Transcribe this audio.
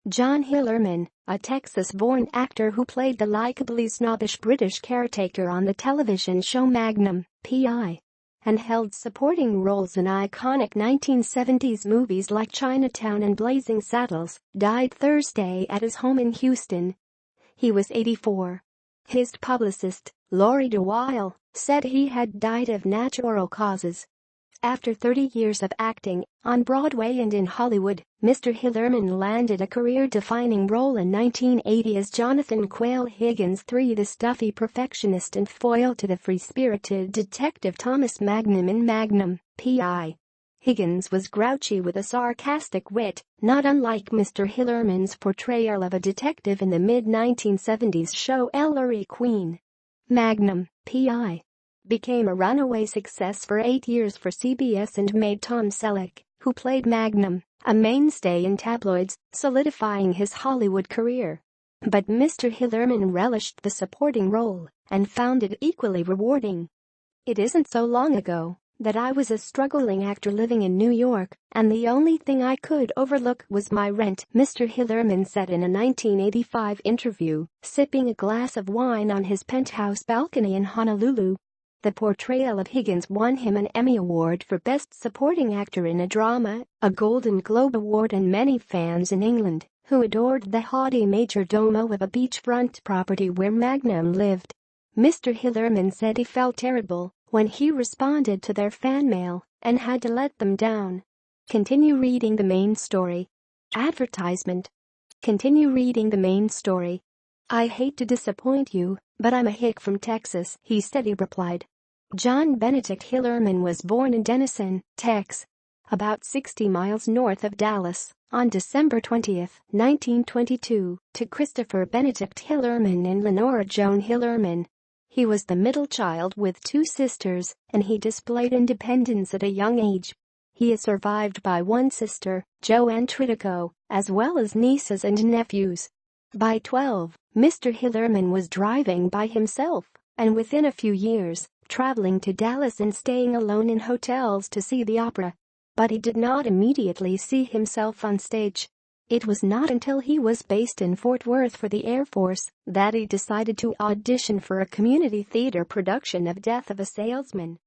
John Hillerman, a Texas-born actor who played the likably snobbish British caretaker on the television show Magnum, P.I., and held supporting roles in iconic 1970s movies like Chinatown and Blazing Saddles, died Thursday at his home in Houston. He was 84. His publicist, Lori Waal, said he had died of natural causes. After 30 years of acting, on Broadway and in Hollywood, Mr. Hillerman landed a career-defining role in 1980 as Jonathan Quayle Higgins III, the stuffy perfectionist and foil to the free-spirited detective Thomas Magnum in Magnum, P.I. Higgins was grouchy with a sarcastic wit, not unlike Mr. Hillerman's portrayal of a detective in the mid-1970s show Ellery Queen. Magnum, P.I. became a runaway success for 8 years for CBS and made Tom Selleck, who played Magnum, a mainstay in tabloids, solidifying his Hollywood career. But Mr. Hillerman relished the supporting role and found it equally rewarding. "It isn't so long ago that I was a struggling actor living in New York, and the only thing I could overlook was my rent," Mr. Hillerman said in a 1985 interview, sipping a glass of wine on his penthouse balcony in Honolulu. The portrayal of Higgins won him an Emmy Award for Best Supporting Actor in a Drama, a Golden Globe Award, and many fans in England, who adored the haughty majordomo of a beachfront property where Magnum lived. Mr. Hillerman said he felt terrible when he responded to their fan mail and had to let them down. Continue reading the main story. Advertisement. Continue reading the main story. "I hate to disappoint you, but I'm a hick from Texas," he said. He replied. John Benedict Hillerman was born in Denison, Texas, about 60 miles north of Dallas, on December 20, 1922, to Christopher Benedict Hillerman and Lenora Joan Hillerman. He was the middle child with 2 sisters, and he displayed independence at a young age. He is survived by 1 sister, Joanne Tridico, as well as nieces and nephews. By 12, Mr. Hillerman was driving by himself, and within a few years, traveling to Dallas and staying alone in hotels to see the opera. But he did not immediately see himself on stage. It was not until he was based in Fort Worth for the Air Force that he decided to audition for a community theater production of Death of a Salesman.